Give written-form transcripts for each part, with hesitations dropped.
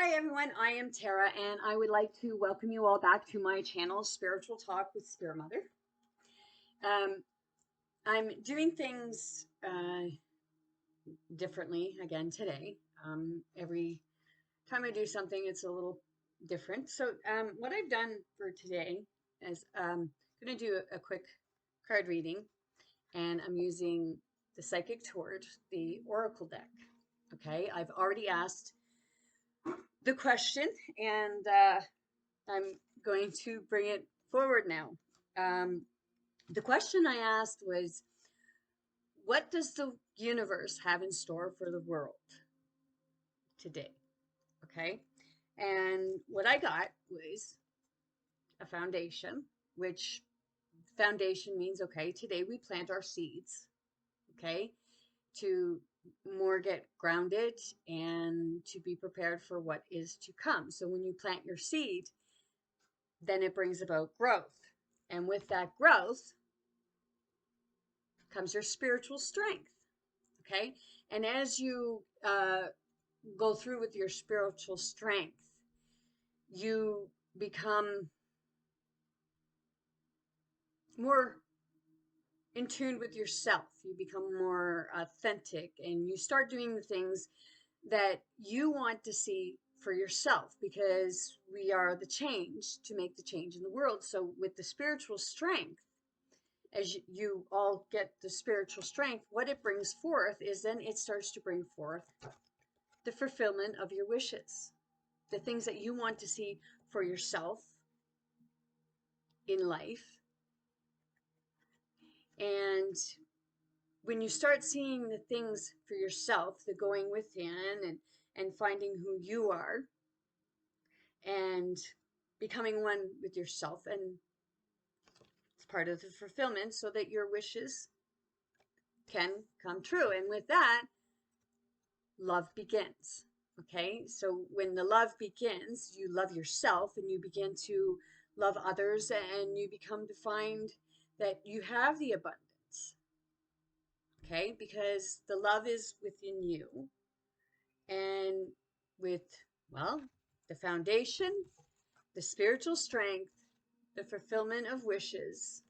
Hi everyone, I am Tara and I would like to welcome you all back to my channel, Spiritual Talk with Spirit Mother. Um, I'm doing things differently again today. Every time I do something, it's a little different. So what I've done for today is I'm going to do a quick card reading, and I'm using the Psychic Torch, the Oracle deck. Okay, I've already asked the question, and I'm going to bring it forward now. Um, the question I asked was, what does the universe have in store for the world today? Okay. And what I got was a foundation, which foundation means, okay, today we plant our seeds, okay, to more get grounded and to be prepared for what is to come. So when you plant your seed, then it brings about growth. And with that growth comes your spiritual strength. Okay. And as you go through with your spiritual strength, you become more in tune with yourself. You become more authentic and you start doing the things that you want to see for yourself, because we are the change to make the change in the world. So with the spiritual strength, as you all get the spiritual strength, what it brings forth is then it starts to bring forth the fulfillment of your wishes, the things that you want to see for yourself in life. And when you start seeing the things for yourself, the going within and finding who you are and becoming one with yourself, and it's part of the fulfillment so that your wishes can come true. And with that, love begins. Okay, so when the love begins, you love yourself and you begin to love others, and you become to find that you have the abundance. Okay, because the love is within you, and with, well, the foundation, the spiritual strength, the fulfillment of wishes,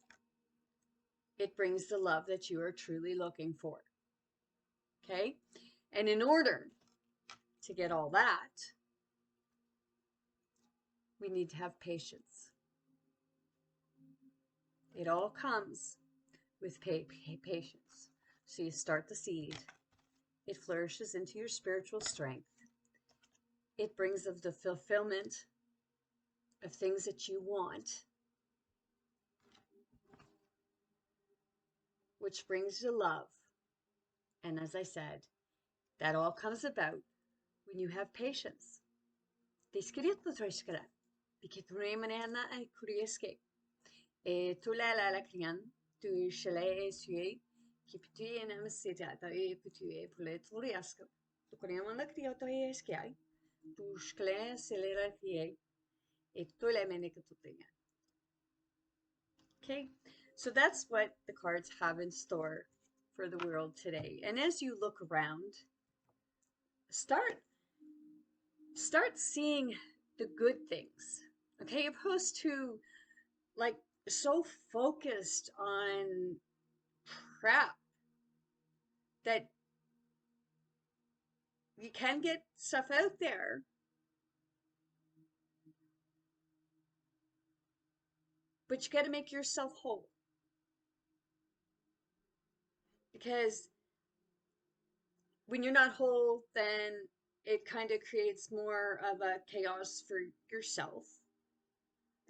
it brings the love that you are truly looking for. Okay, and in order to get all that, we need to have patience. It all comes with patience. So you start the seed, it flourishes into your spiritual strength. It brings of the fulfillment of things that you want, which brings you love. And as I said, that all comes about when you have patience. Det skritt på tröskare, vilket remene ay kurieske. Tula la krian, tu shale sui, kipitu en amsita, ta e pitu e pule toriaska. Tu koreama la kriota e skai, tu shkle selera fie, e tula menekatutinga. Okay, so that's what the cards have in store for the world today. And as you look around, start seeing the good things. Okay, opposed to like so focused on crap that you can get stuff out there, but you got to make yourself whole, because when you're not whole, then it kind of creates more of a chaos for yourself.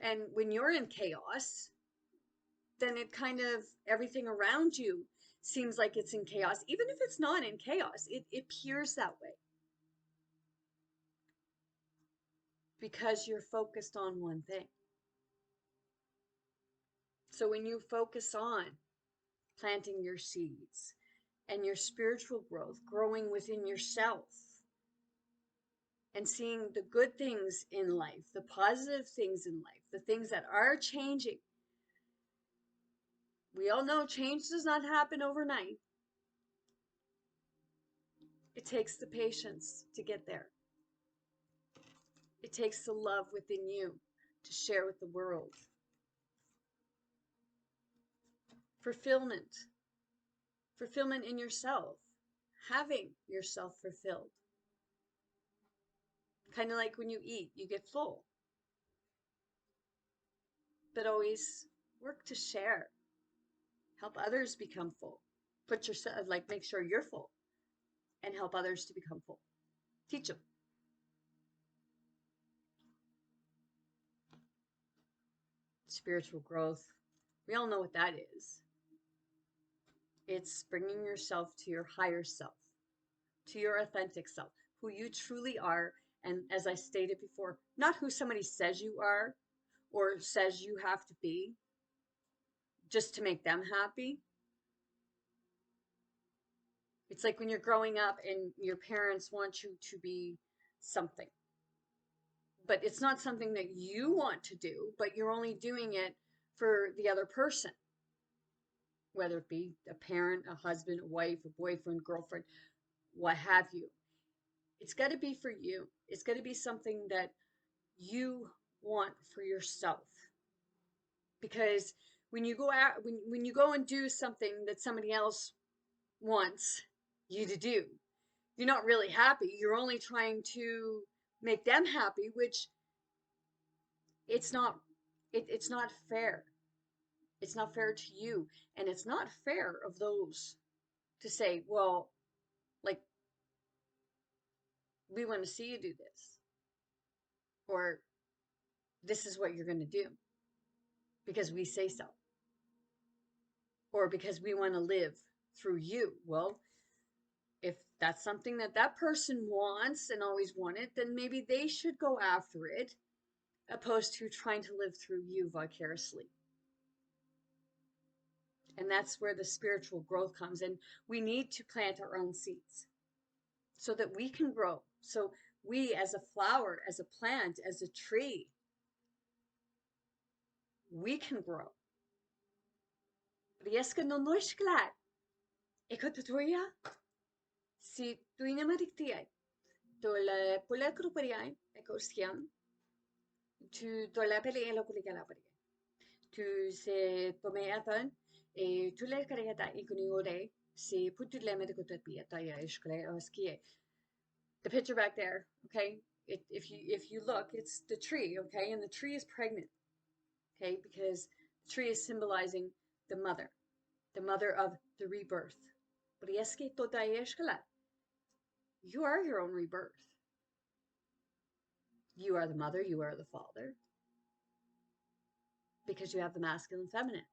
And when you're in chaos, then it kind of, everything around you seems like it's in chaos. Even if it's not in chaos, it appears that way because you're focused on one thing. So when you focus on planting your seeds and your spiritual growth, growing within yourself, and seeing the good things in life, the positive things in life, the things that are changing. We all know change does not happen overnight. It takes the patience to get there. It takes the love within you to share with the world. Fulfillment. Fulfillment in yourself. Having yourself fulfilled. Kind of like when you eat, you get full. But always work to share. Help others become full. Put yourself, like, make sure you're full and help others to become full. Teach them. Spiritual growth. We all know what that is. It's bringing yourself to your higher self, to your authentic self, who you truly are. And as I stated before, not who somebody says you are or says you have to be just to make them happy. It's like when you're growing up and your parents want you to be something, but it's not something that you want to do, but you're only doing it for the other person, whether it be a parent, a husband, a wife, a boyfriend, girlfriend, what have you. It's got to be for you. It's got to be something that you want for yourself. Because when you go out, when you go and do something that somebody else wants you to do, you're not really happy. You're only trying to make them happy, which it's not it's not fair. It's not fair to you, and it's not fair of those to say, well, like, we want to see you do this, or this is what you're going to do because we say so, or because we want to live through you. Well, if that's something that that person wants and always wanted, then maybe they should go after it, opposed to trying to live through you vicariously. And that's where the spiritual growth comes. And we need to plant our own seeds so that we can grow. So we, as a flower, as a plant, as a tree, we can grow. Rieska no noishklat. Ekotutoria. Si tuina mariktiai. Tola polakru pariai. Ekoskian. Tu tola pele elo kulikala pariai. Tu se tomeatan. E tu le karigata ikuni ore. Si putu le medikotapia taya ishkle oskie. The picture back there, okay? If you look, it's the tree, okay? And the tree is pregnant, okay? Because the tree is symbolizing the mother of the rebirth. You are your own rebirth. You are the mother, you are the father, because you have the masculine and feminine.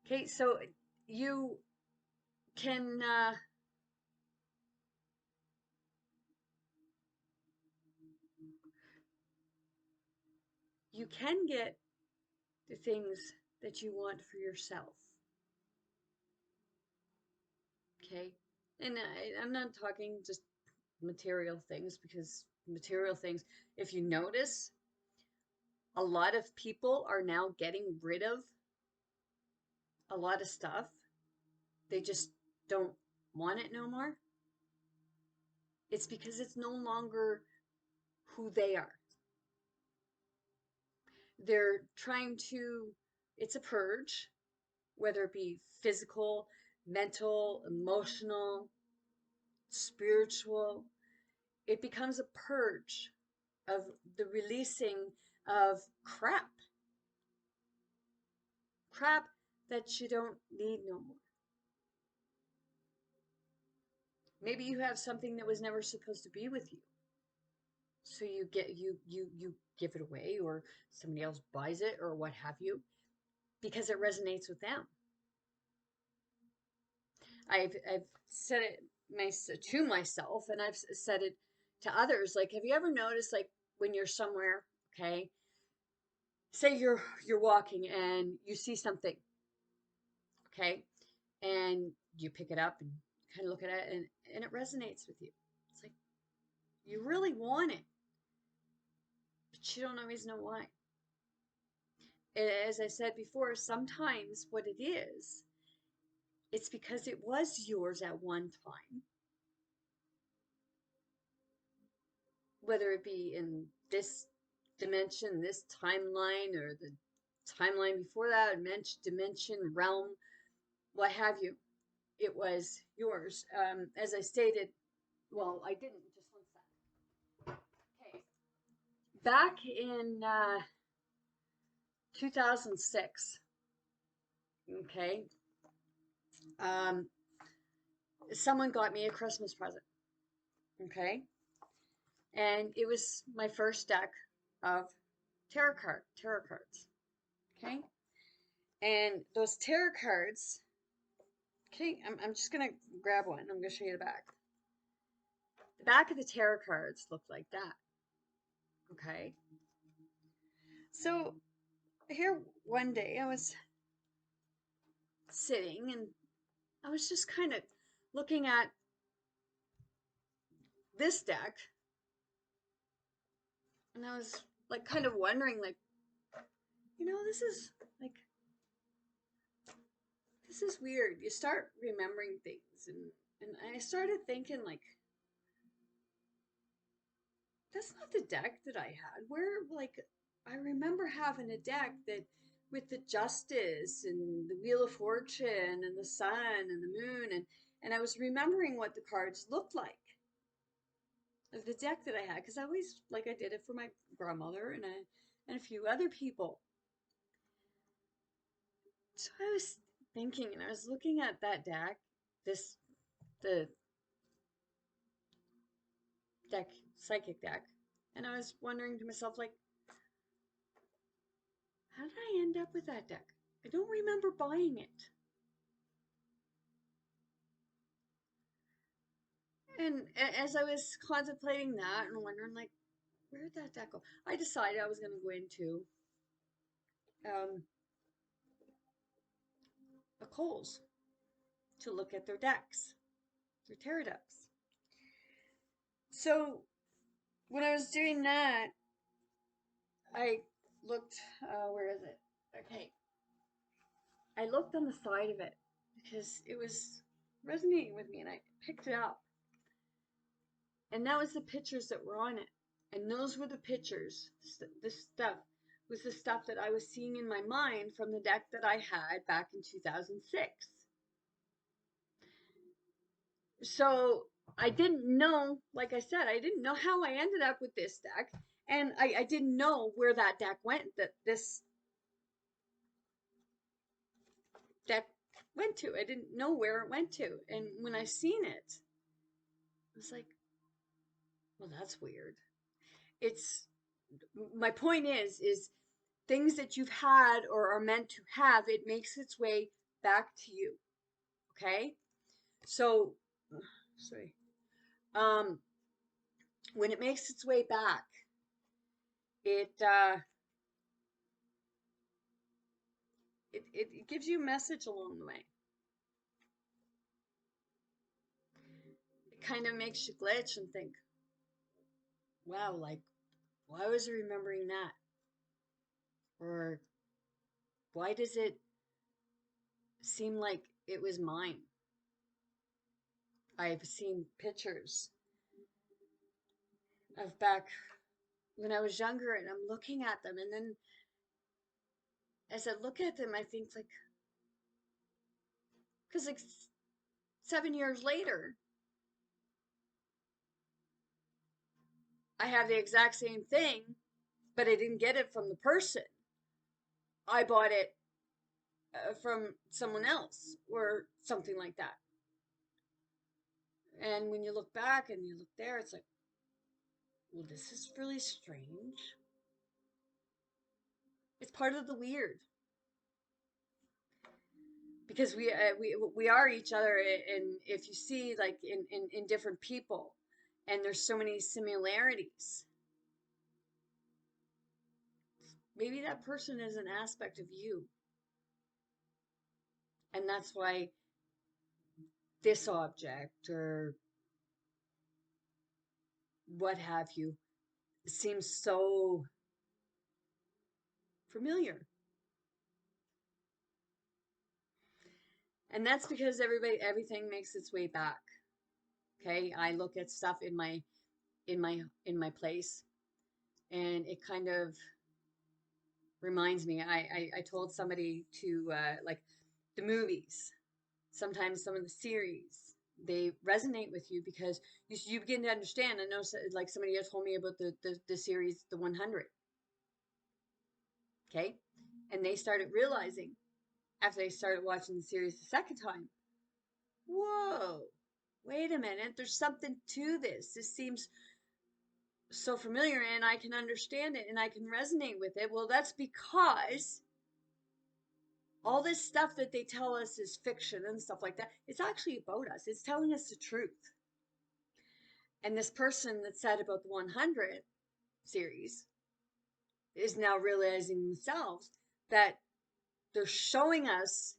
Okay, so you can get the things that you want for yourself. Okay, and I'm not talking just material things, because material things, if you notice, a lot of people are now getting rid of a lot of stuff. They just don't want it no more. It's because it's no longer who they are. They're trying to, it's a purge, whether it be physical, mental, emotional, spiritual. It becomes a purge of the releasing of crap that you don't need no more. Maybe you have something that was never supposed to be with you, so you give it away, or somebody else buys it, or what have you, because it resonates with them. I've said it to myself, and I've said it to others. Like, have you ever noticed, like, when you're somewhere, okay, say you're walking and you see something, okay, and you pick it up and kind of look at it, and it resonates with you. It's like you really want it, but you don't always know why. As I said before, sometimes what it is, it's because it was yours at one time, whether it be in this dimension, this timeline, or the timeline before that, dimension, realm, what have you. It was yours. As I stated, well, I didn't, just one sec. Okay. Back in 2006, okay, um, someone got me a Christmas present, okay, and it was my first deck of tarot cards, okay, and those tarot cards, okay, I'm just gonna grab one. I'm gonna show you the back. The back of the tarot cards look like that, okay. So here one day I was sitting and I was just kind of looking at this deck, and I was like kind of wondering, like, this is like, this is weird. You start remembering things, and I started thinking, like, that's not the deck that I had. Where, like, I remember having a deck that with the Justice and the Wheel of Fortune and the Sun and the Moon, and I was remembering what the cards looked like of the deck that I had, because I always, like, I did it for my grandmother and a few other people. So I was thinking, and I was looking at that deck, the deck, psychic deck, and I was wondering to myself, like, how did I end up with that deck? I don't remember buying it. And as I was contemplating that and wondering, like, where did that deck go? I decided I was going to go into um, a Kohl's to look at their decks, their tarot decks. So when I was doing that, I looked, where is it? Okay. I looked on the side of it because it was resonating with me, and I picked it up. And that was the pictures that were on it. And those were the pictures. This stuff was the stuff that I was seeing in my mind from the deck that I had back in 2006. So I didn't know, like I said, I didn't know how I ended up with this deck. And I didn't know where that deck went, that this deck went to. I didn't know where it went to. And when I seen it, I was like, well, that's weird. It's, my point is things that you've had or are meant to have, it makes its way back to you. Okay? So, sorry. Um, when it makes its way back, it it gives you a message along the way. It kind of makes you glitch and think, wow, like, why was I remembering that? Or why does it seem like it was mine? I've seen pictures of back when I was younger, and I'm looking at them, and then as I look at them, I think, like, because like 7 years later, I have the exact same thing, but I didn't get it from the person. I bought it from someone else or something like that. And when you look back and you look there, it's like, well, this is really strange. It's part of the weird, because we are each other, and if you see, like, in different people, and there's so many similarities, maybe that person is an aspect of you, and that's why this object or what have you seems so familiar. And that's because everything makes its way back. Okay, I look at stuff in my in my place, and it kind of reminds me. I told somebody to like the movies. Sometimes some of the series, they resonate with you because you begin to understand. I know, like somebody else told me about the series The 100. Okay, and they started realizing after they started watching the series the second time, whoa, wait a minute, there's something to this. This seems so familiar and I can understand it and I can resonate with it. Well, that's because all this stuff that they tell us is fiction and stuff like that, it's actually about us. It's telling us the truth. And this person that said about the 100 series is now realizing themselves that they're showing us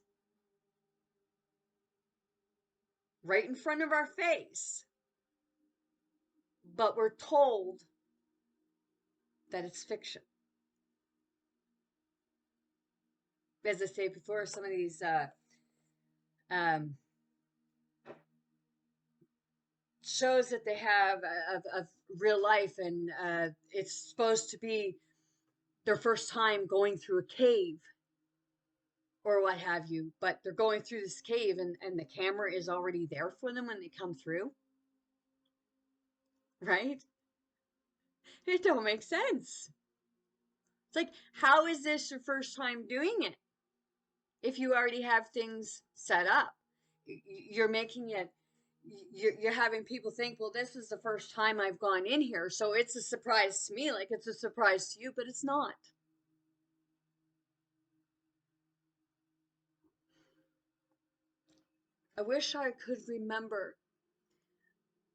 right in front of our face, but we're told that it's fiction. As I say before, some of these um, shows that they have of real life, and it's supposed to be their first time going through a cave or what have you, but they're going through this cave and the camera is already there for them when they come through, right? It don't make sense. It's like, how is this your first time doing it if you already have things set up? You're making it, you're having people think, well, this is the first time I've gone in here, so it's a surprise to me, like it's a surprise to you, but it's not. I wish I could remember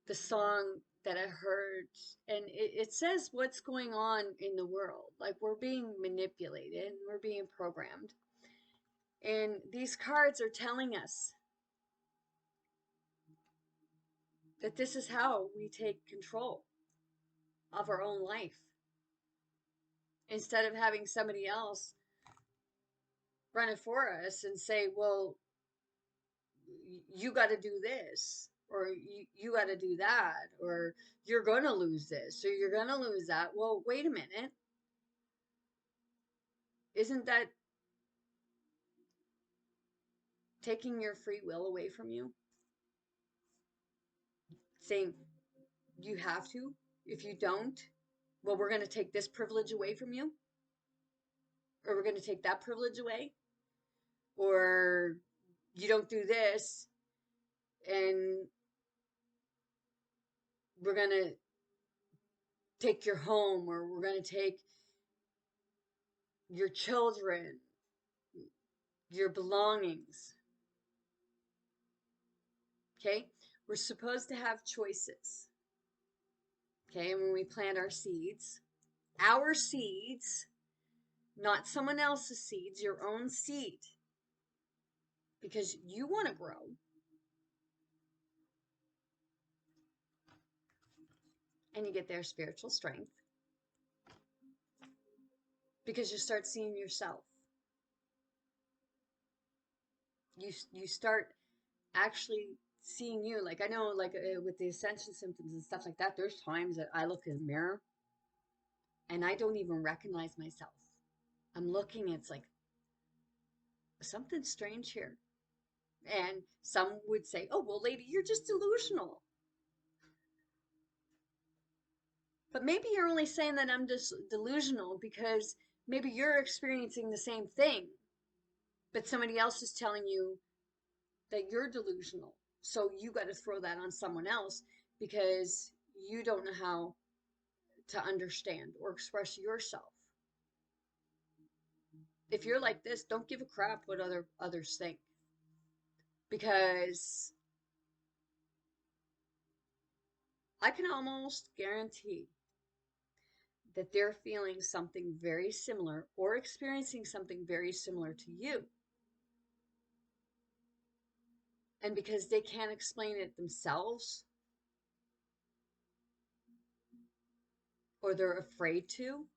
the song that I heard, and it says what's going on in the world. Like we're being manipulated, we're being programmed. And these cards are telling us that this is how we take control of our own life. Instead of having somebody else run it for us and say, well, you got to do this, or you got to do that, or you're going to lose this, or you're going to lose that. Well, wait a minute. Isn't that taking your free will away from you? Saying you have to. If you don't, well, we're going to take this privilege away from you, or we're going to take that privilege away, or you don't do this, and we're going to take your home, or we're going to take your children, your belongings. Okay? We're supposed to have choices. Okay? And when we plant our seeds, not someone else's seeds, your own seed, because you want to grow. And you get their spiritual strength because you start seeing yourself. You start actually seeing you. Like I know, like with the ascension symptoms and stuff like that, there's times that I look in the mirror and I don't even recognize myself. I'm looking, it's like something strange here. And some would say, oh, well, lady, you're just delusional. But maybe you're only saying that I'm just delusional because maybe you're experiencing the same thing, but somebody else is telling you that you're delusional. So you got to throw that on someone else because you don't know how to understand or express yourself. If you're like this, don't give a crap what others think, because I can almost guarantee that they're feeling something very similar or experiencing something very similar to you. And because they can't explain it themselves, or they're afraid to,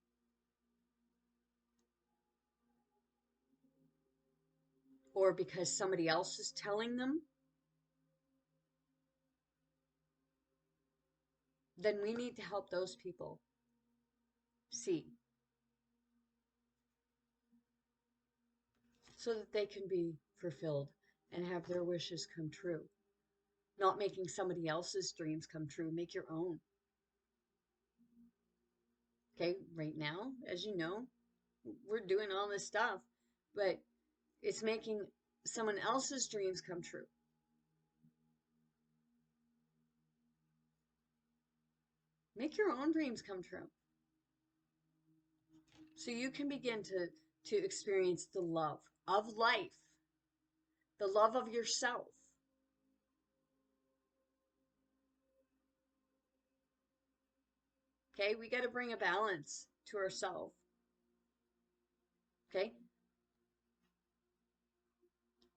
or because somebody else is telling them, then we need to help those people see so that they can be fulfilled and have their wishes come true. Not making somebody else's dreams come true, make your own. Okay, right now, as you know, we're doing all this stuff, but it's making someone else's dreams come true. Make your own dreams come true. So you can begin to experience the love of life, the love of yourself. Okay, we got to bring a balance to ourselves. Okay,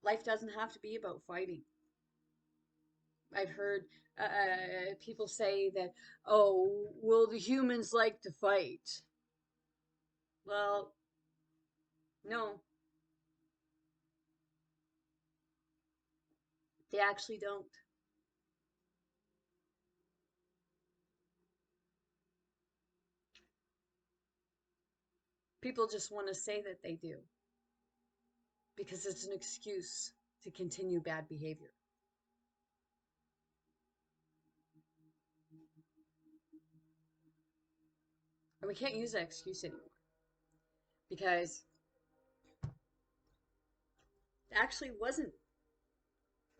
life doesn't have to be about fighting. I've heard people say that, oh, will the humans like to fight? Well, no, they actually don't. People just want to say that they do because it's an excuse to continue bad behavior. And we can't use that excuse anymore because it actually wasn't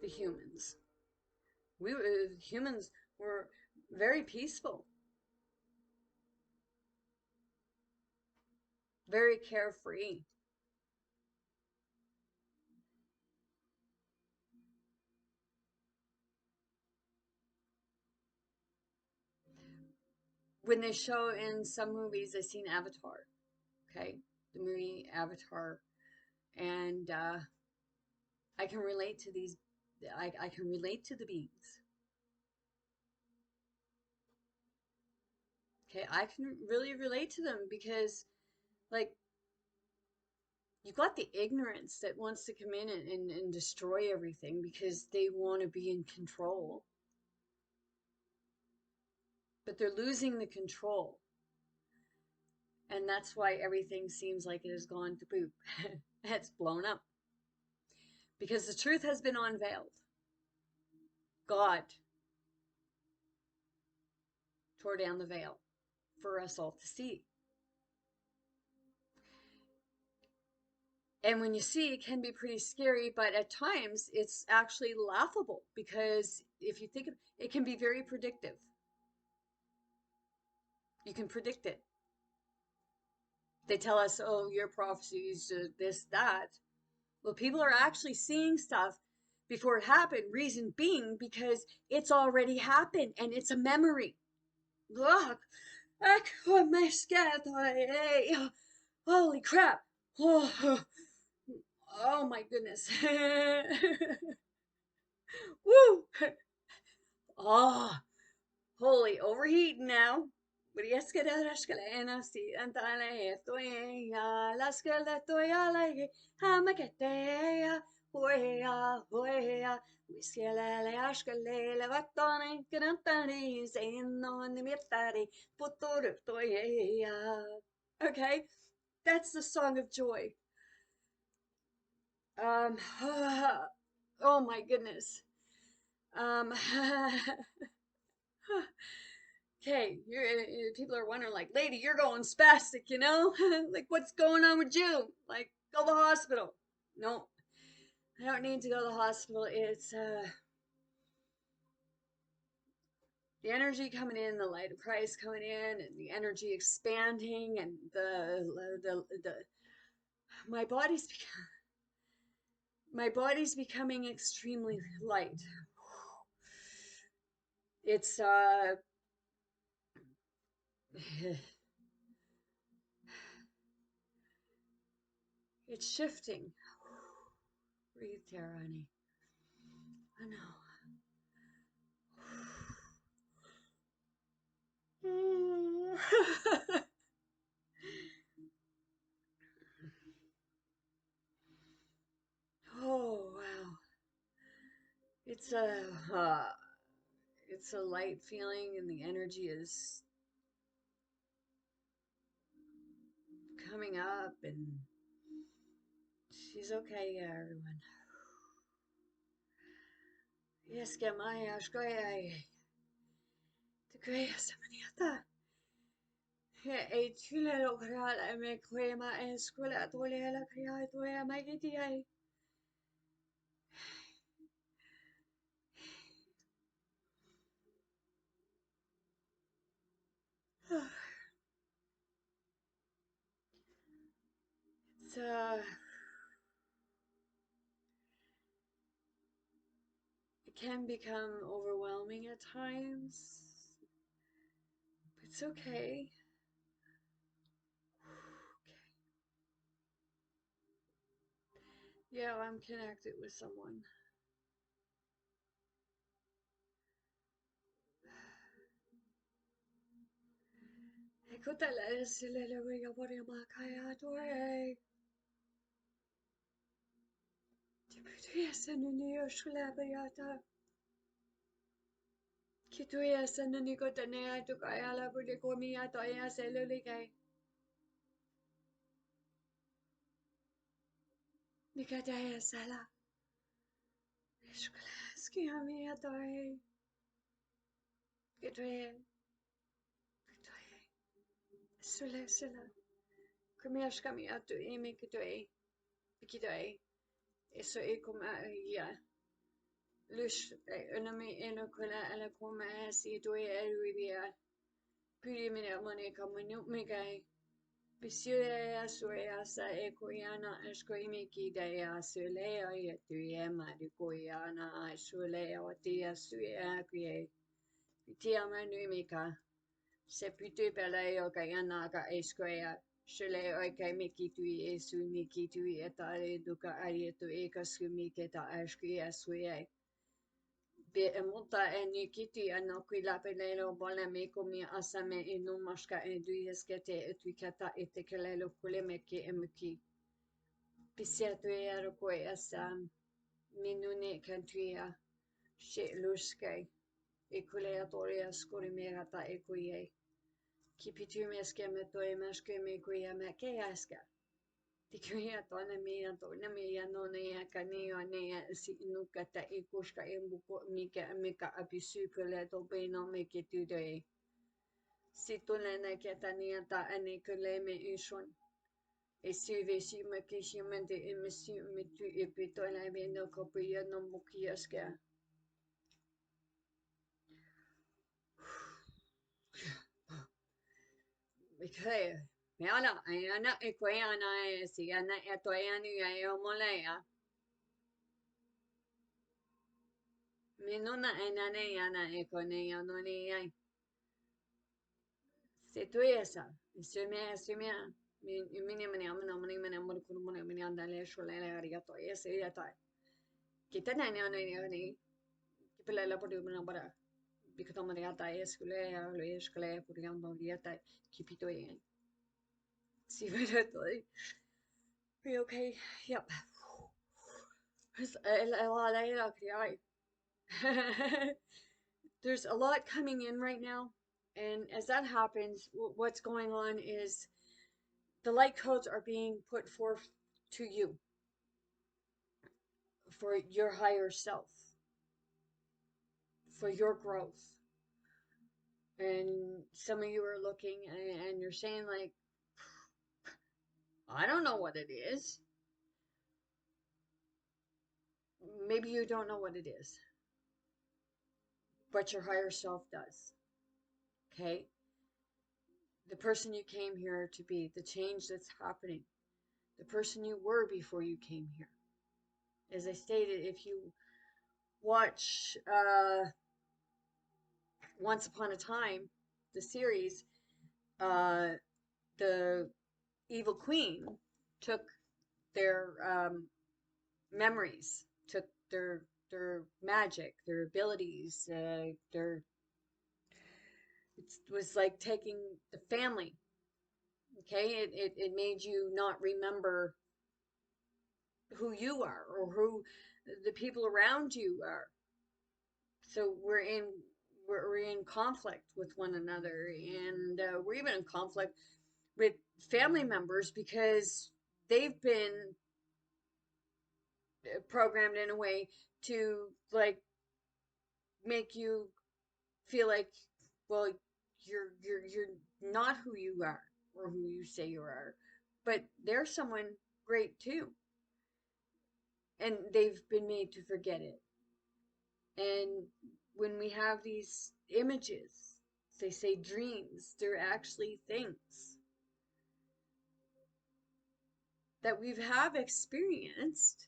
the humans. Humans were very peaceful, very carefree. When they show in some movies, I've seen Avatar, okay, the movie Avatar, and I can relate to these. I can relate to the beings. Okay, I can really relate to them because, like, you've got the ignorance that wants to come in and destroy everything because they want to be in control. But they're losing the control. And that's why everything seems like it has gone to poop. It's blown up. Because the truth has been unveiled. God tore down the veil for us all to see. And when you see, it can be pretty scary, but at times it's actually laughable because if you think of it, can be very predictive. You can predict it. They tell us, oh, your prophecies, this, that. Well, people are actually seeing stuff before it happened. Reason being because it's already happened and it's a memory. Look, my scared. Holy crap. Oh, oh my goodness. Woo. Oh, holy overheating now. Okay, that's the song of joy. Um, oh my goodness. Um, okay, people are wondering, like, lady, you're going spastic, you know? Like, what's going on with you? Like, go to the hospital. No, I don't need to go to the hospital. It's the energy coming in, the light of Christ coming in, and the energy expanding, and the my body's my body's becoming extremely light. It's it's shifting. Breathe, Tara, honey. I know. Oh wow. It's a It's a light feeling, and the energy is coming up, and she's okay, yeah, everyone. Yes, get my ash, go ahead. The grace, maniata. E tule lo kara me kwema e skula tole la kaya to ya magiti ai. It's it can become overwhelming at times. But it's okay. Yeah, I'm connected with someone. Écoute, c'est le voy a kaya to ai. Tu es un niño shula bayata. Ki tu es un niño ko tane tu kaya la puli ko miya to ya se lo ligay. Nikataya sala. Shukala ski miya to ai. Ki tu es. Sula. Kumiyashka miya to imi ki tu ai. Ki tu ai. Eso e kuma ya. Lush unami eno kula ala kuma si tu e eribia. Pili mina mone kamanu migai. Pisiurea sueasa e koiana eskoimiki dea sulea e tuiema de koiana sulea o tia suea quie. Tia manumika. Se pitu peleo kaiana ka esquea. Shule o kai miki tui e su miki tui e tare duka arietu e kasumike ta askia suea. Be emota e nikiti anokila pelelo bola me komi asame e no maska e duieskete e tuikata e te kelelo kuleme ke emuki. Pisia tuia roko e asa minune kantuia she luske e kulea toria skori merata e kuie. Kipitu meske me toi maske me kuia me ke aska. Tikuia tona mea tona mea no nea kanea nea si nuka ta e kuska e muko mika mika apisu kule to peno me ke tudoi. Si tulena ke tania ta ane kule me ishon. E suve si me kishi mente e me si me tu e pito la me no kopia no mukiaska. Because me ana e koe ana e si ana e toi anu e o molea. Me nona e nane ana e kone ano ne ai. Se tu esa, se me mini mani amana mani mani amana kuru mani mani andale shole le arigato ese ya ta. Kita nane ano ni kipela la podi mani bara. Bikata mani ata eskule ya lo eskule podi ando dieta kipito e. Si vera toi. Be okay. Yep. There's a lot coming in right now. And as that happens, what's going on is the light codes are being put forth to you for your higher self, for your growth. And some of you are looking and you're saying, like, I don't know what it is. Maybe you don't know what it is, but your higher self does. Okay? The person you came here to be, the change that's happening, the person you were before you came here. As I stated, if you watch Once Upon a Time, the series, the evil queen took their memories, took their magic, their abilities, their it was like taking the family. Okay, it made you not remember who you are or who the people around you are. So we're in conflict with one another, and we're even in conflict with family members because they've been programmed in a way to like make you feel like, well, you're not who you are or who you say you are, but they're someone great too, and they've been made to forget it. And when we have these images, they say dreams, they're actually things that we have experienced.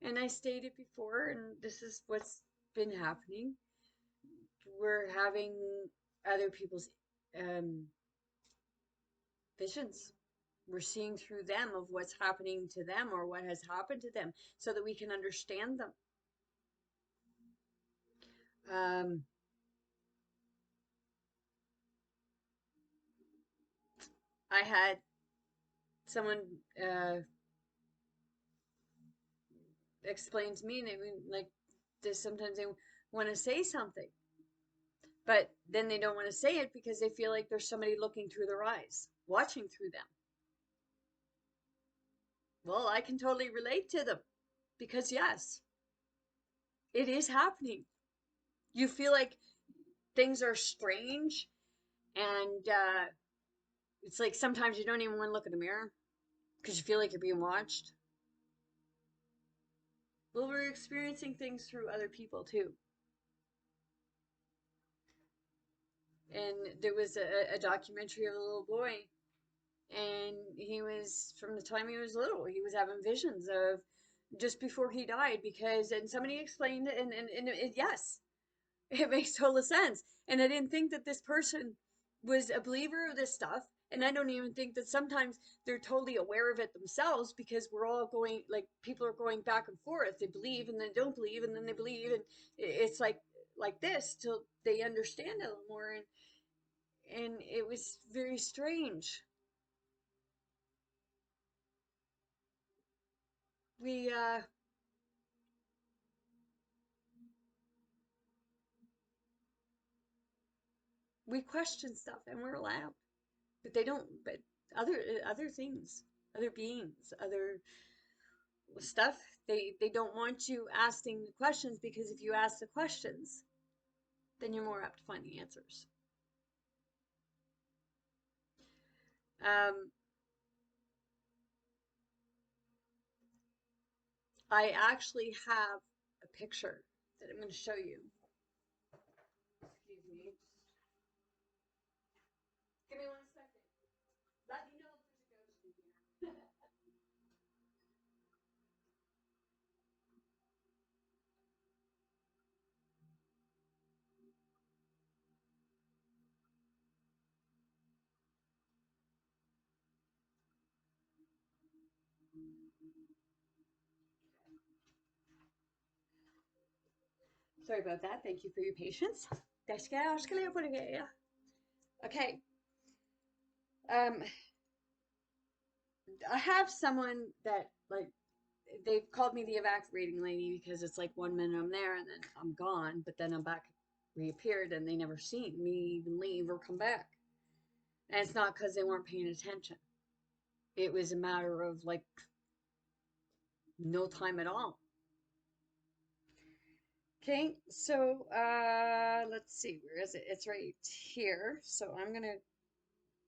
And I stated before, and this is what's been happening. We're having other people's um, visions. We're seeing through them of what's happening to them or what has happened to them so that we can understand them. Um, I had someone explain to me, and they like this, sometimes they want to say something, but then they don't want to say it because they feel like there's somebody looking through their eyes, watching through them. Well, I can totally relate to them because, yes, it is happening. You feel like things are strange, and it's like sometimes you don't even want to look in the mirror because you feel like you're being watched. Well, we're experiencing things through other people too. And there was a documentary of a little boy, and he was, from the time he was little, he was having visions of just before he died, because, and somebody explained it, and yes, it makes total sense. And I didn't think that this person was a believer of this stuff. And I don't even think that sometimes they're totally aware of it themselves, because we're all going, like, people are going back and forth. They believe and then don't believe, and then they believe, and it's like this till they understand it a little more. And it was very strange. We we question stuff, and we're allowed, but they don't. But other things, other beings, other stuff, they don't want you asking the questions, because if you ask the questions, then you're more apt to find the answers. Um, I actually have a picture that I'm going to show you. Excuse me. Give me 1 second. Let me know if there's a ghost in here. Sorry about that. Thank you for your patience. Okay. Um, I have someone that, like, they've called me the evaporating lady, because it's like 1 minute I'm there and then I'm gone, but then I'm back, reappeared, and they never seen me even leave or come back. And it's not because they weren't paying attention. It was a matter of like no time at all. Okay, so let's see, where is it? It's right here. So I'm gonna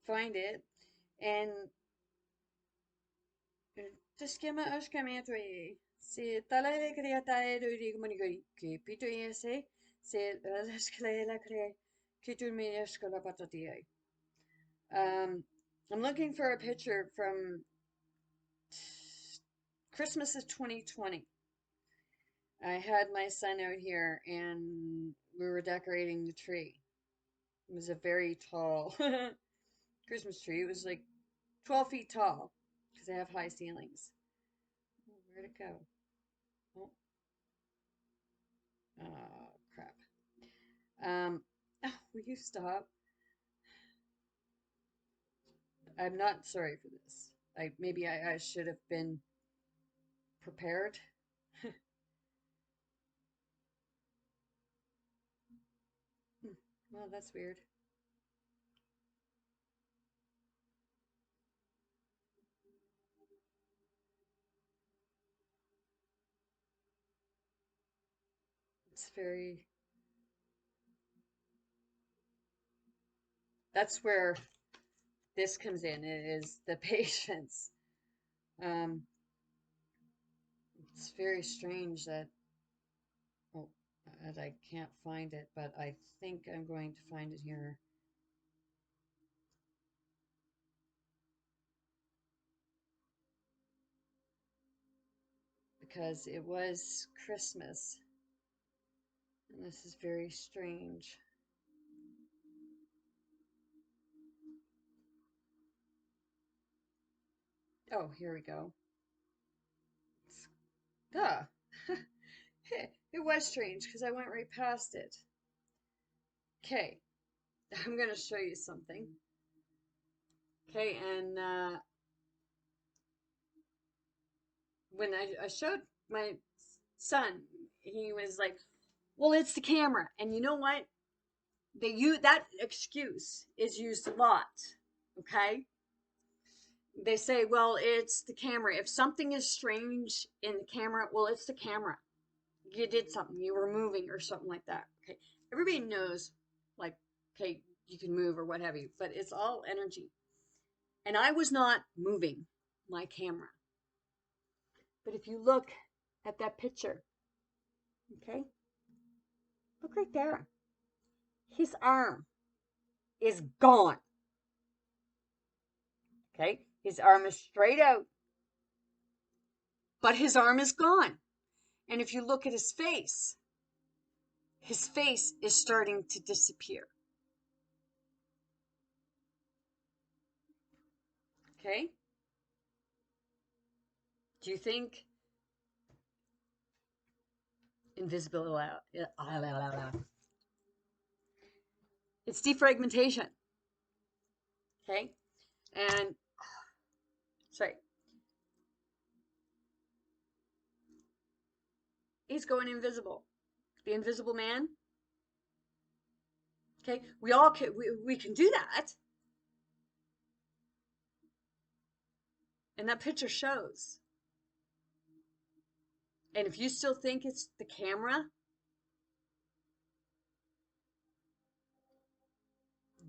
find it, and Tuskema Ashkametri. Se tala creata Rigmoni Pito se Raskala Cre Kiturmi Escola Patatia. I'm looking for a picture from Christmas of 2020. I had my son out here and we were decorating the tree. It was a very tall Christmas tree. It was like 12 feet tall because they have high ceilings. Oh, where'd it go? Oh, oh crap. Oh, will you stop? I'm not sorry for this. Maybe I should have been prepared. Oh, that's weird. It's very, that's where this comes in, is the patience. Um, it's very strange that, oh, that I can't find it, but I think I'm going to find it here. Because it was Christmas, and this is very strange. Oh, here we go. Duh. It was strange because I went right past it. Okay, I'm going to show you something. Okay, and when I showed my son, he was like, "Well, it's the camera." And you know what? That excuse is used a lot. Okay, they say, "Well, it's the camera. If something is strange in the camera, well, it's the camera. You did something. You were moving or something like that." Okay, everybody knows, like, okay, you can move or what have you, but it's all energy. And I was not moving my camera. But if you look at that picture, okay, look right there. His arm is gone. Okay, his arm is straight out, but his arm is gone. And if you look at his face is starting to disappear. Okay, do you think invisibility? It's defragmentation. Okay, and sorry, he's going invisible. The Invisible Man. Okay, we all can. We can do that, and that picture shows. And if you still think it's the camera,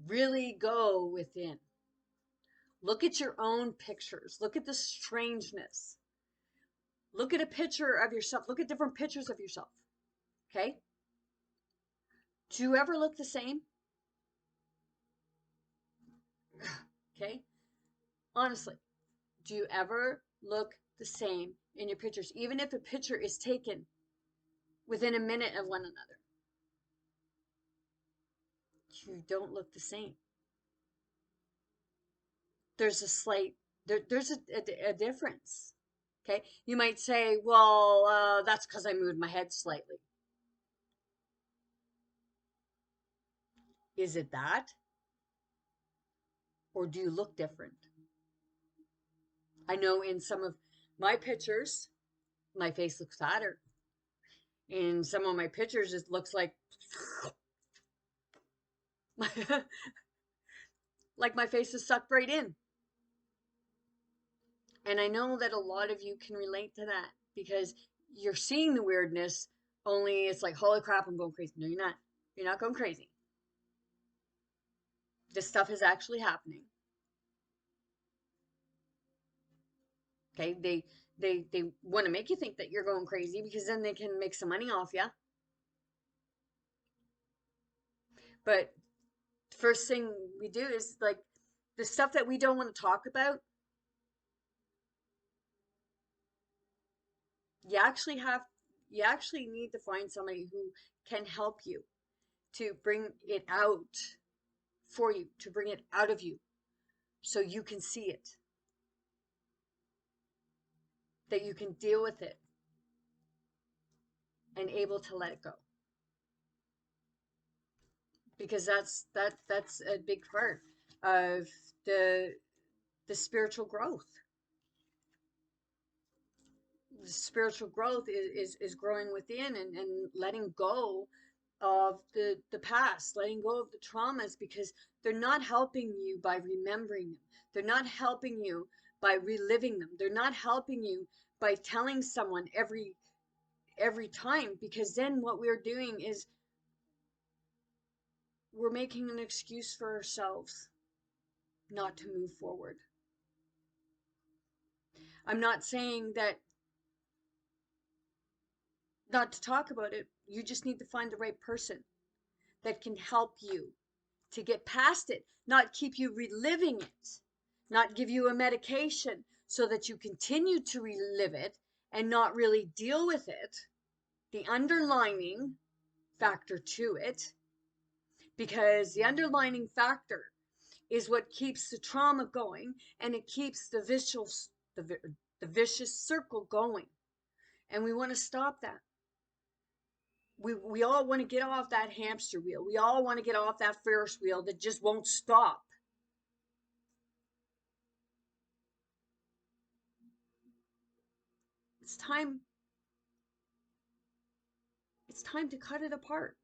really go within. Look at your own pictures. Look at the strangeness. Look at a picture of yourself. Look at different pictures of yourself. Okay? Do you ever look the same? Okay? Honestly, do you ever look the same in your pictures, even if a picture is taken within a minute of one another? You don't look the same. There's a slight, there's a difference. Okay? You might say, well, that's because I moved my head slightly. Is it that? Or do you look different? I know in some of my pictures, my face looks fatter. In some of my pictures, it looks like my, like my face is sucked right in. And I know that a lot of you can relate to that because you're seeing the weirdness, only it's like, holy crap, I'm going crazy. No, you're not. You're not going crazy. This stuff is actually happening. Okay, they want to make you think that you're going crazy because then they can make some money off you. But first thing we do is like the stuff that we don't want to talk about. You actually have you actually need to find somebody who can help you to bring it out for you, to bring it out of you so you can see it, that you can deal with it and able to let it go. Because that's a big part of the the spiritual growth. The spiritual growth is growing within and letting go of the past, letting go of the traumas, because they're not helping you by remembering them. They're not helping you by reliving them. They're not helping you by telling someone every time, because then what we're doing is we're making an excuse for ourselves not to move forward. I'm not saying that not to talk about it. You just need to find the right person that can help you to get past it, not keep you reliving it, not give you a medication so that you continue to relive it and not really deal with it, the underlining factor to it, because the underlining factor is what keeps the trauma going, and it keeps the vicious circle going, and we want to stop that. We all want to get off that hamster wheel. We all want to get off that Ferris wheel that just won't stop. It's time. It's time to cut it apart.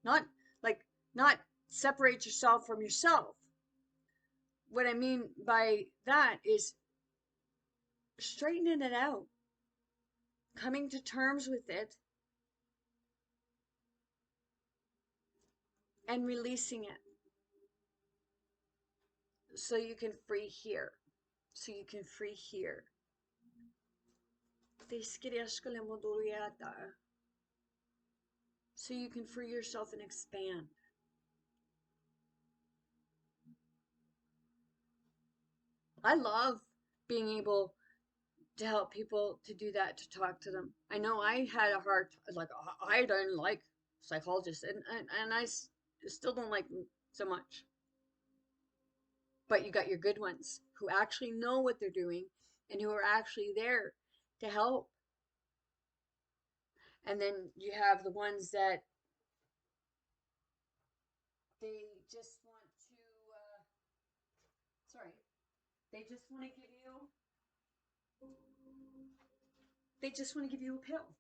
Not like not separate yourself from yourself. What I mean by that is straightening it out, coming to terms with it, and releasing it so you can free here. So you can free here. So you can free yourself and expand. I love being able to help people to do that, to talk to them. I know I had a hard, like, I don't like psychologists, and I still don't like them so much. But you got your good ones who actually know what they're doing and who are actually there to help. And then you have the ones that they just want to, sorry, they just want to give you, they just want to give you a pill.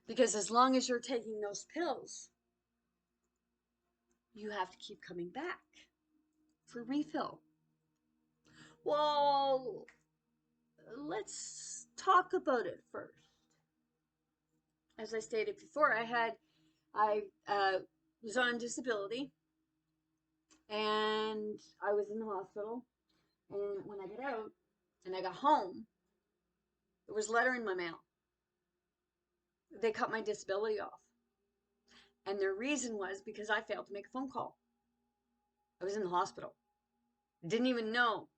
Because as long as you're taking those pills, you have to keep coming back for refill. Well, let's talk about it first. As I stated before, I was on disability, and I was in the hospital. And when I got out and I got home, there was a letter in my mail. They cut my disability off, and their reason was because I failed to make a phone call. I was in the hospital. Didn't even know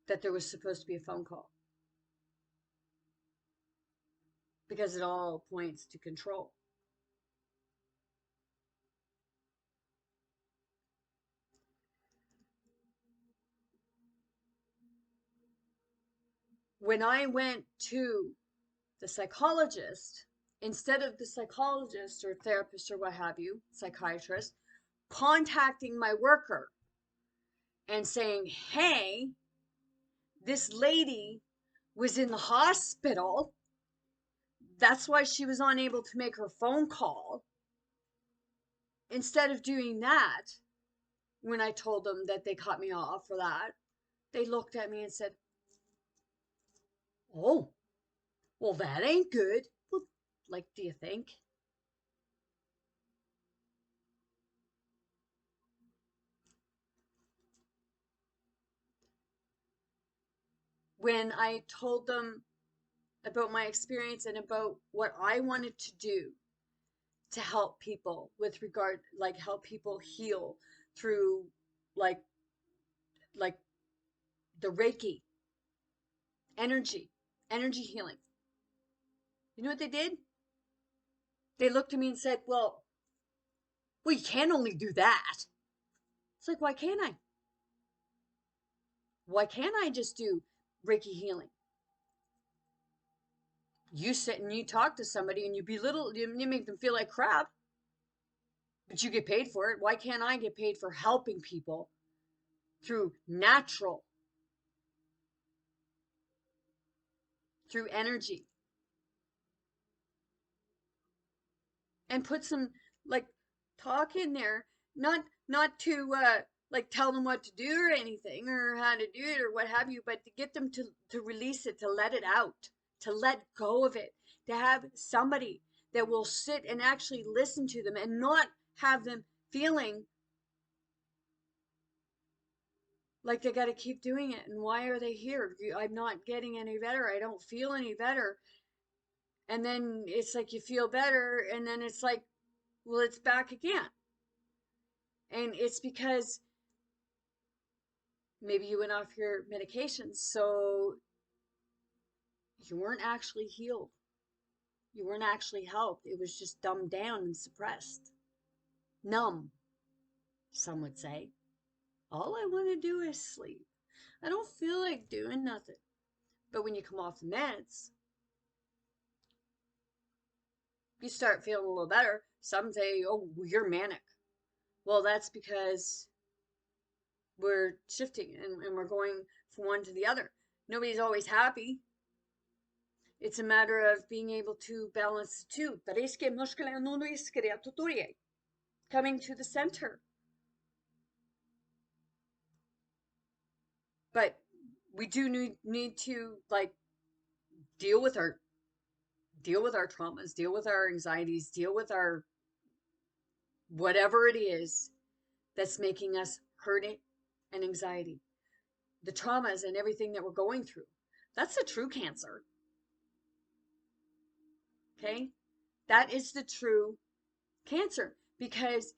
that there was supposed to be a phone call, because it all points to control. When I went to the psychologist, instead of the psychologist or therapist or what have you, psychiatrist, contacting my worker and saying, hey, this lady was in the hospital. That's why she was unable to make her phone call. Instead of doing that, when I told them that they cut me off for that, they looked at me and said, oh, well, that ain't good. Well, like, do you think? When I told them about my experience and about what I wanted to do to help people with regard, like, help people heal through, like like the Reiki, energy, energy healing. You know what they did? They looked at me and said, well, you can only do that. It's like, why can't I? Why can't I just do Reiki healing? You sit and you talk to somebody and you belittle, you make them feel like crap, but you get paid for it. Why can't I get paid for helping people through energy, and put some like talk in there, not to like tell them what to do or anything or how to do it or what have you, but to get them to release it, to let it out, to let go of it, to have somebody that will sit and actually listen to them and not have them feeling like they got to keep doing it. And why are they here? I'm not getting any better. I don't feel any better. And then it's like you feel better, and then it's like, well, it's back again. And it's because maybe you went off your medications, so you weren't actually healed. You weren't actually helped. It was just dumbed down and suppressed. Numb, some would say. All I want to do is sleep. I don't feel like doing nothing. But when you come off the meds, you start feeling a little better. Some say, oh, you're manic. Well, that's because we're shifting and we're going from one to the other. Nobody's always happy. It's a matter of being able to balance the two. Coming to the center. But we do need to like deal with our traumas, deal with our anxieties, deal with our whatever it is that's making us hurt it and anxiety. The traumas and everything that we're going through. That's the true cancer. Okay? That is the true cancer because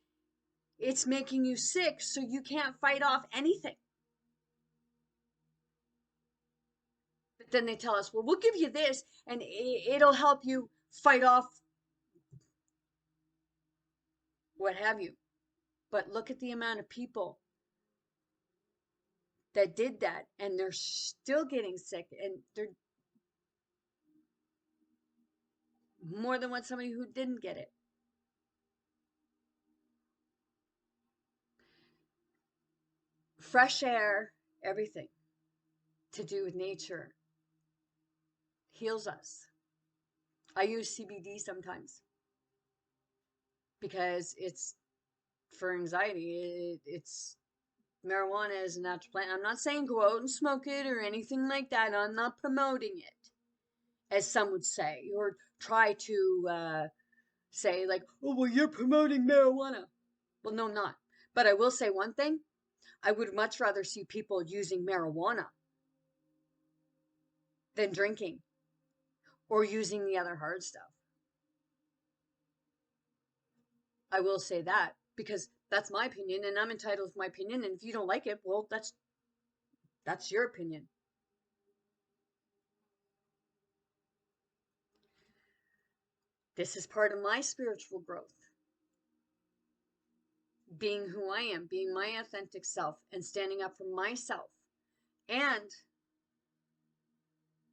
it's making you sick so you can't fight off anything. But then they tell us, well, we'll give you this and it'll help you fight off what have you. But look at the amount of people that did that and they're still getting sick, and they're more than what somebody who didn't get it. Fresh air, everything to do with nature heals us. I use CBD sometimes because it's for anxiety. It's marijuana is a natural plant. I'm not saying go out and smoke it or anything like that. I'm not promoting it, as some would say, or try to say like, oh, well, you're promoting marijuana. Well, no, I'm not. But I will say one thing. I would much rather see people using marijuana than drinking or using the other hard stuff. I will say that because that's my opinion and I'm entitled to my opinion. And if you don't like it, well, that's your opinion. This is part of my spiritual growth. Being who I am, being my authentic self, and standing up for myself, and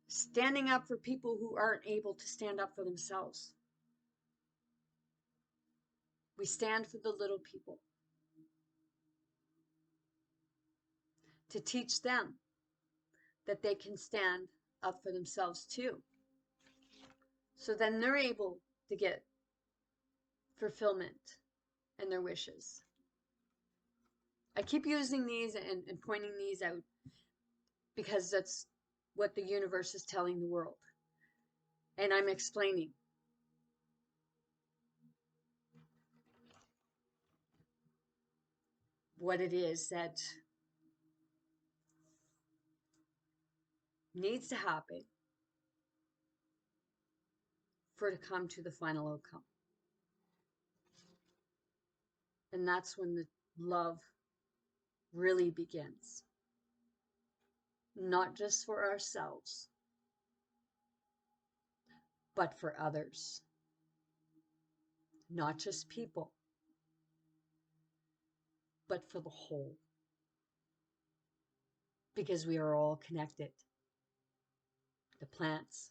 standing up for people who aren't able to stand up for themselves. We stand for the little people to teach them that they can stand up for themselves too. So then they're able to get fulfillment in their wishes. I keep using these and pointing these out because that's what the universe is telling the world. And I'm explaining. What it is that needs to happen for it to come to the final outcome. And that's when the love really begins. Not just for ourselves, but for others. Not just people, but for the whole. Because we are all connected. The plants,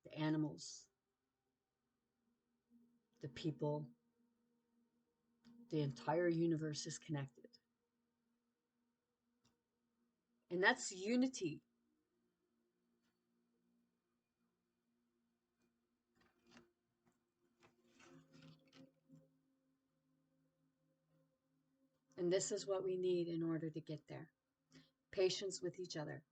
the animals, the people, the entire universe is connected. And that's unity. And this is what we need in order to get there. Patience with each other.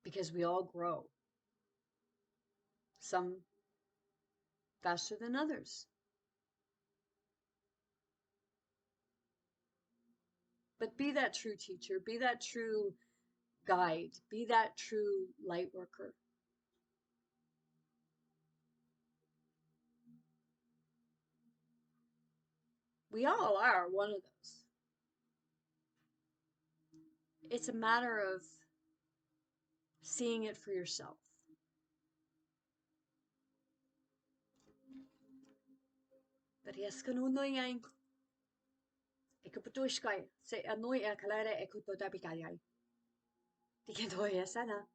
Because we all grow. Some faster than others. But be that true teacher, be that true guide, be that true light worker. We all are one of those. It's a matter of seeing it for yourself. But yes, kanuno yang ikuputushkai se anoi akalare ekutotapikai. Tikendoya sana.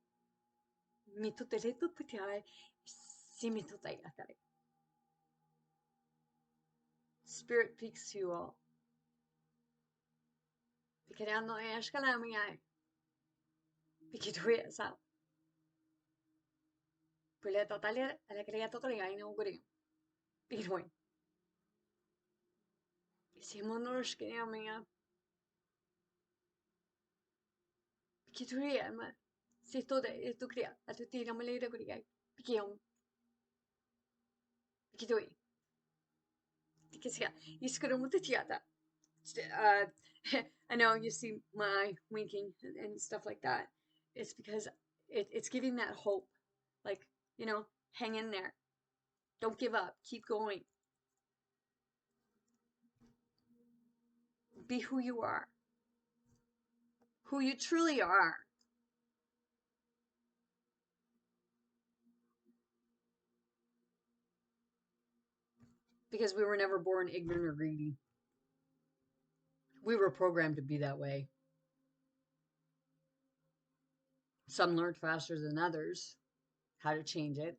Mituteletu putiai simitutai akare. Spirit speaks to you all. Pikariano eshkalamiyai. Pikituya sa. Pule totalia, alegría totalia, no guri. Piroin. Simonoshkaya. Pikituya, ma. Si toda, tu cria, a tu tira malera guri. Pikion. Pikitui. Tikisia. Iskurumutatiata. I know you see my winking and stuff like that. It's because it's giving that hope. Like, hang in there. Don't give up. Keep going. Be who you are. Who you truly are. Because we were never born ignorant or greedy. We were programmed to be that way. Some learned faster than others how to change it.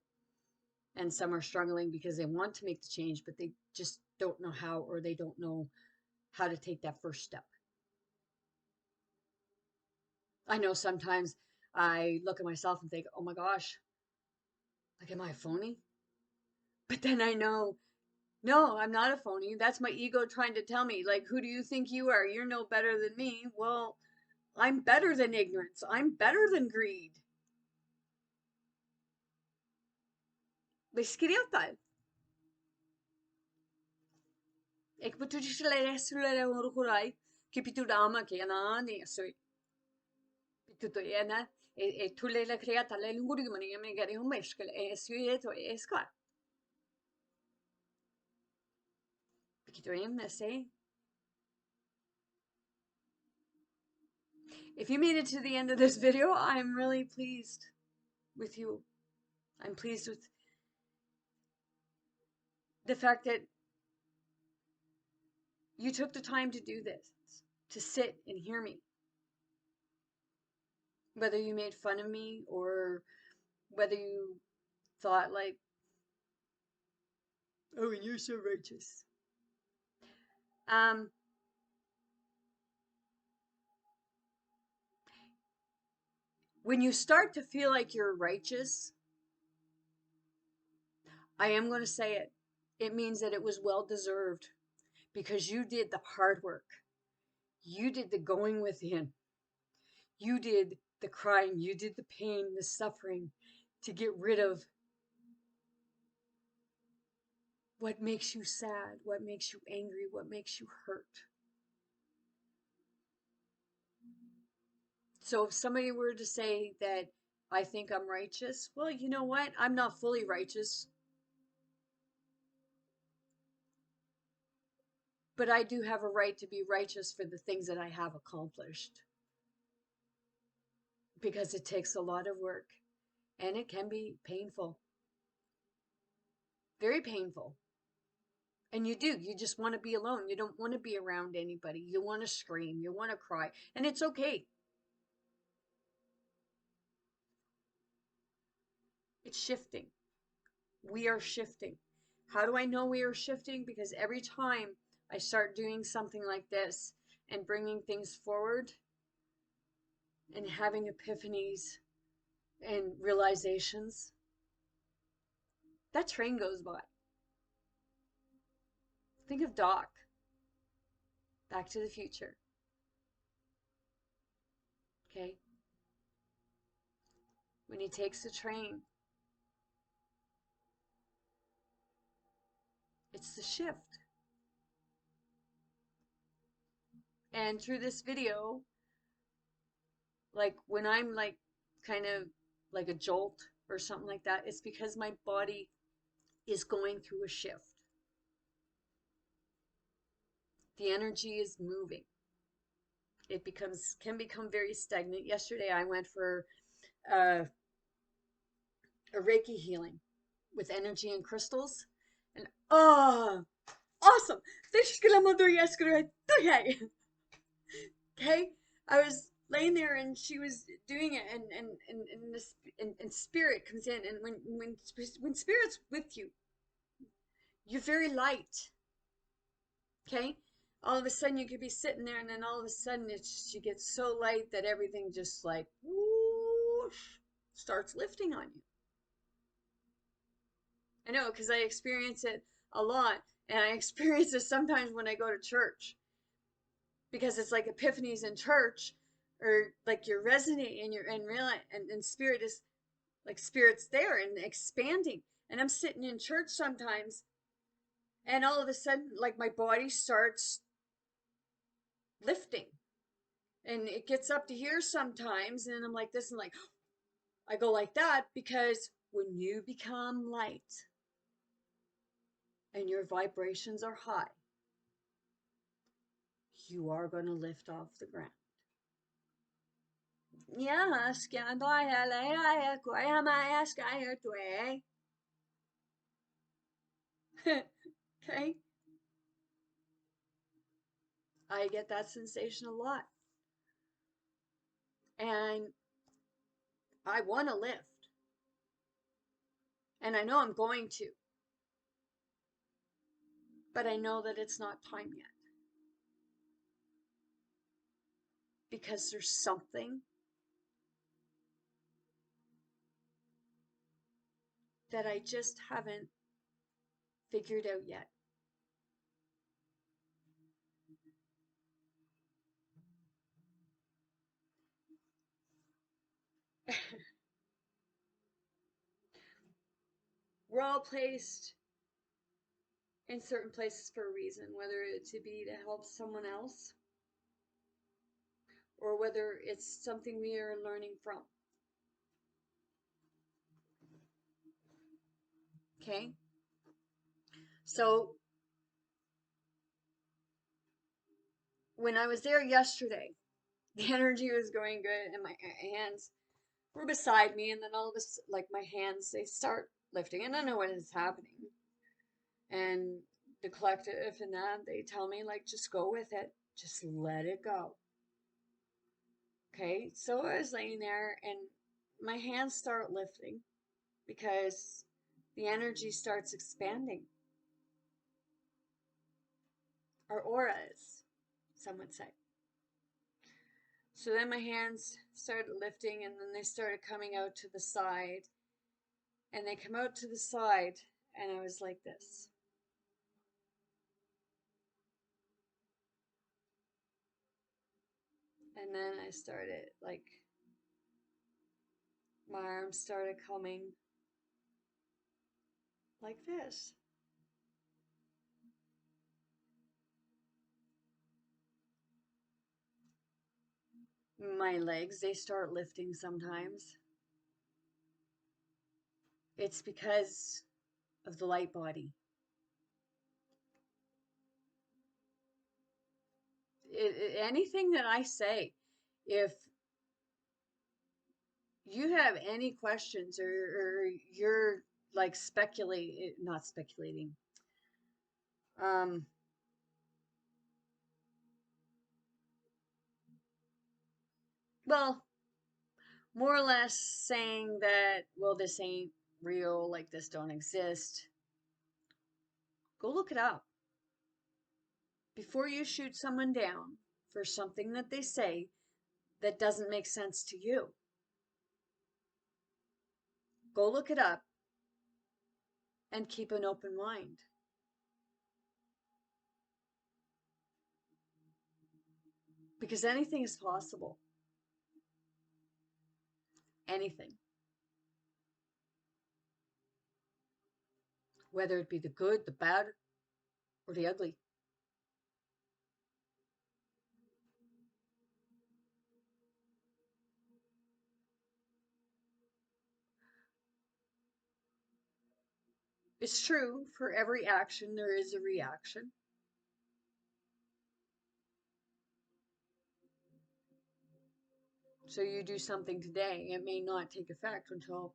And some are struggling because they want to make the change, but they just don't know how, or they don't know how to take that first step. I know sometimes I look at myself and think, oh my gosh, like, am I a phony? But then I know, no, I'm not a phony. That's my ego trying to tell me, like, who do you think you are? You're no better than me. Well, I'm better than ignorance. I'm better than greed. Beskriatal. Ik bedoel, je kipitudama ke anani asoi. Pituto ena tule la creata la lunguri mani me gari un meshkel suieto esqua. Pikitoim say. If you made it to the end of this video, I'm really pleased with you. I'm pleased with the fact that you took the time to do this, to sit and hear me. Whether you made fun of me or whether you thought like, oh, and you're so righteous. When you start to feel like you're righteous, I am going to say it. It means that it was well deserved because you did the hard work. You did the going within. You did the crying. You did the pain, the suffering to get rid of what makes you sad, what makes you angry, what makes you hurt. So if somebody were to say that I think I'm righteous, well, you know what? I'm not fully righteous. But I do have a right to be righteous for the things that I have accomplished. Because it takes a lot of work and it can be painful. Very painful. And you just want to be alone. You don't want to be around anybody. You want to scream. You want to cry. And it's okay. It's shifting. We are shifting. How do I know we are shifting? Because every time I start doing something like this and bringing things forward and having epiphanies and realizations, that train goes by. Think of Doc, Back to the Future. Okay? When he takes the train, it's the shift. And through this video, like when I'm like kind of like a jolt or something like that, it's because my body is going through a shift. The energy is moving. It can become very stagnant. Yesterday I went for uh, a Reiki healing with energy and crystals, and oh, awesome! Okay, I was laying there and she was doing it, and spirit comes in, and when spirit's with you, you're very light. Okay, all of a sudden you could be sitting there, and then all of a sudden you get so light that everything just like whoosh, starts lifting on you. I know, because I experience it a lot, and I experience it sometimes when I go to church, because it's like epiphanies in church, or like you're resonating and you're and real and spirit is like spirit's there and expanding. And I'm sitting in church sometimes, and all of a sudden, like my body starts lifting, and it gets up to here sometimes, and I'm like this, and like I go like that, because when you become light and your vibrations are high, you are going to lift off the ground. Yeah, okay. I get that sensation a lot. And I want to lift. And I know I'm going to. But I know that it's not time yet. Because there's something that I just haven't figured out yet. We're all placed in certain places for a reason, whether it to be to help someone else, or whether it's something we are learning from. Okay? So when I was there yesterday, the energy was going good, and my hands were beside me, and then all of a sudden, like my hands, they start lifting, and I don't know what is happening. And the collective and that, they tell me, like, just go with it, just let it go. Okay, so I was laying there, and my hands start lifting because the energy starts expanding. Our auras, some would say. So then my hands started lifting, and then they started coming out to the side, and they come out to the side, and I was like this. And then I started, like, my arms started coming like this. My legs, they start lifting sometimes. It's because of the light body. Anything that I say, if you have any questions, or you're like not speculating, um, well, more or less saying that, well, this ain't real, like this don't exist, go look it up. Before you shoot someone down for something that they say that doesn't make sense to you, go look it up and keep an open mind. Because anything is possible. Anything. Whether it be the good, the bad, or the ugly. It's true, for every action there is a reaction. So you do something today, it may not take effect until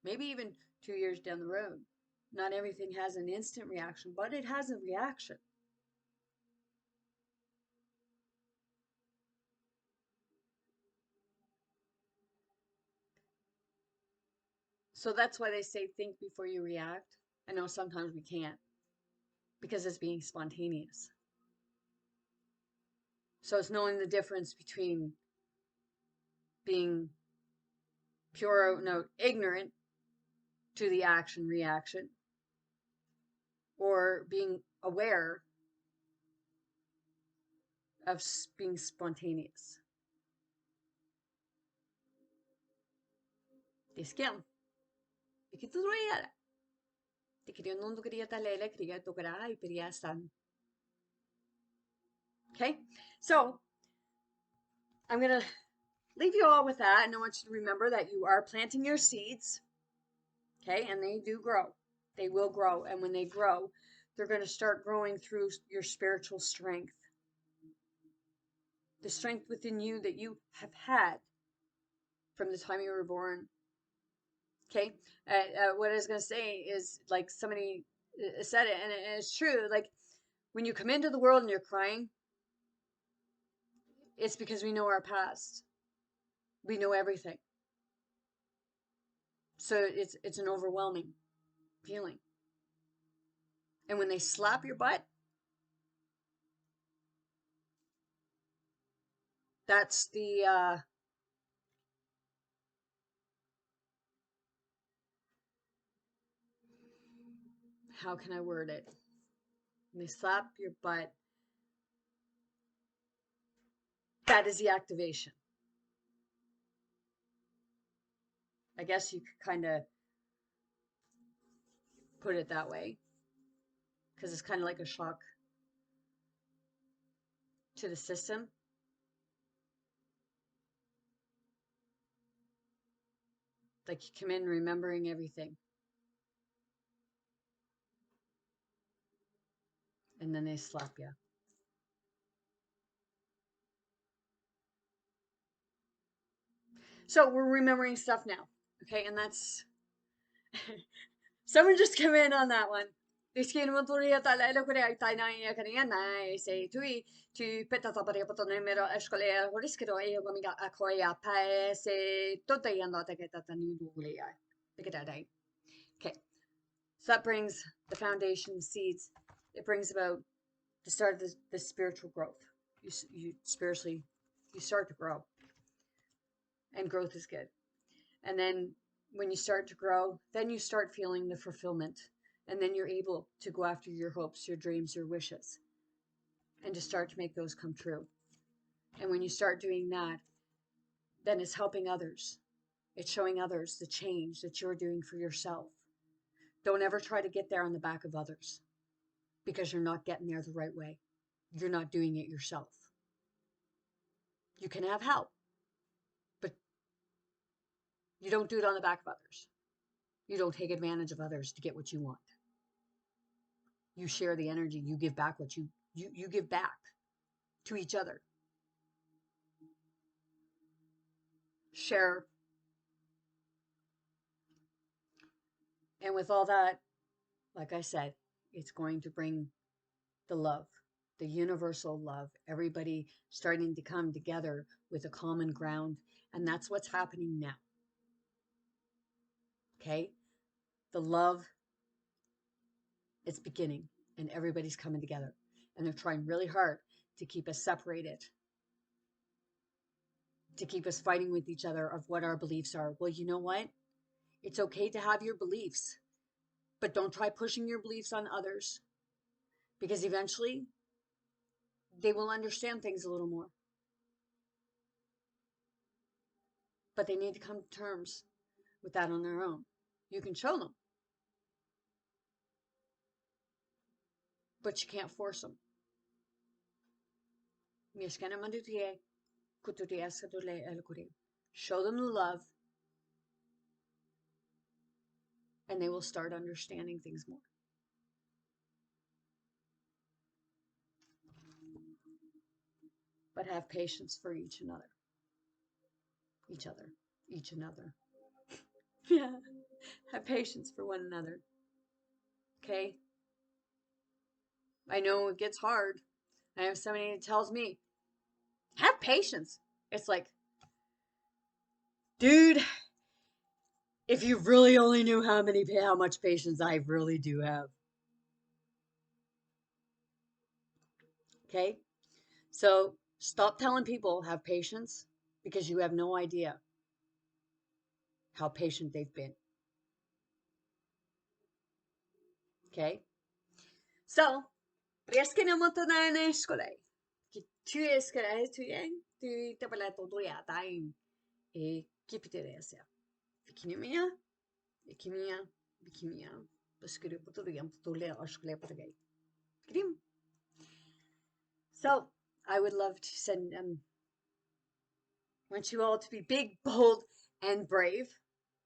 maybe even 2 years down the road. Not everything has an instant reaction, but it has a reaction. So that's why they say think before you react. I know sometimes we can't because it's being spontaneous. So it's knowing the difference between being pure no ignorant to the action reaction or being aware of being spontaneous. Disken. Ikit royala. Tikirion non kriya talela kriya tokara ipriya san. Okay, so I'm going to leave you all with that. And I want you to remember that you are planting your seeds. Okay, and they do grow. They will grow. And when they grow, they're going to start growing through your spiritual strength. The strength within you that you have had from the time you were born. Okay, what I was going to say is like somebody said it, and it's true. Like when you come into the world and you're crying, it's because we know our past. We know everything. So it's an overwhelming feeling. And when they slap your butt, that's the how can I word it? When they slap your butt, that is the activation. I guess you could kind of put it that way, because it's kind of like a shock to the system. Like you come in remembering everything. And then they slap you. So we're remembering stuff now. Okay, and that's someone just come in on that one. Riskin mo turi ata lelo kuri ay tay na iya kaniya na say tui tu peta tapari poto numero escole riskiro ay gomiga akoya pa se tota yanda ta keta tani dugule ya. Okay, so that brings the foundation seeds. It brings about the start of the spiritual growth. You spiritually, you start to grow, and growth is good. And then when you start to grow, then you start feeling the fulfillment, and then you're able to go after your hopes, your dreams, your wishes, and to start to make those come true. And when you start doing that, then it's helping others. It's showing others the change that you're doing for yourself. Don't ever try to get there on the back of others, because you're not getting there the right way. You're not doing it yourself. You can have help, but you don't do it on the back of others. You don't take advantage of others to get what you want. You share the energy. You give back what you give back to each other. Share. And with all that, like I said, it's going to bring the love, the universal love, everybody starting to come together with a common ground. And that's what's happening now. Okay? The love, it's beginning, and everybody's coming together. And they're trying really hard to keep us separated, to keep us fighting with each other of what our beliefs are. Well, you know what? It's okay to have your beliefs. But don't try pushing your beliefs on others, because eventually they will understand things a little more. But they need to come to terms with that on their own. You can show them, but you can't force them. Show them the love, and they will start understanding things more. But have patience for each another. Each another. Yeah. Have patience for one another. Okay? I know it gets hard. I have somebody that tells me, have patience. It's like, dude, if you really only knew how much patience I really do have. Okay? So stop telling people have patience, because you have no idea how patient they've been. Okay? So, reske na mo to na na eskolay. Tu eskolay tu yang tu tapala todo ya taim e kipiteresa. Fikimia, bikimia, baskuru putulu yam putule eskolay patagay. Grim. So, I would love to send want you all to be big, bold, and brave.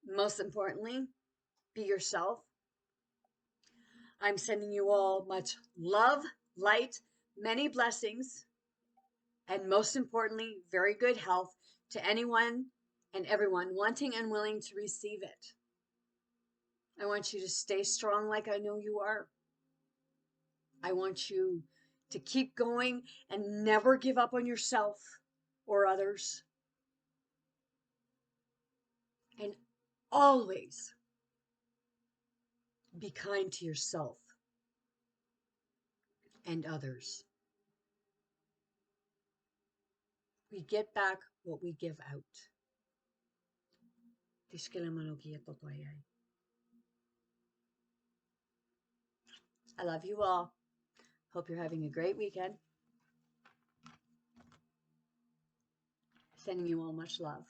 Most importantly, be yourself. I'm sending you all much love, light, many blessings, and most importantly, very good health to anyone and everyone wanting and willing to receive it. I want you to stay strong like I know you are. I want you to keep going and never give up on yourself or others. And always be kind to yourself and others. We get back what we give out. I love you all. Hope you're having a great weekend. Sending you all much love.